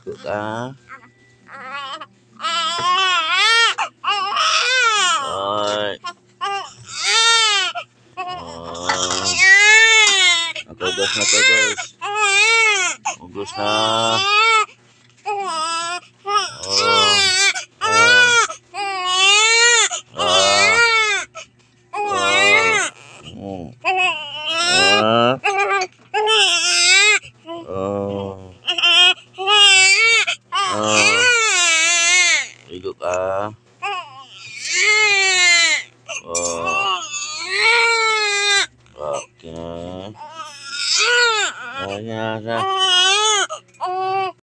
Ligo ka. Ay. Nakagas na to, guys. Ugos na. Ligo ka. Okay. Ayan,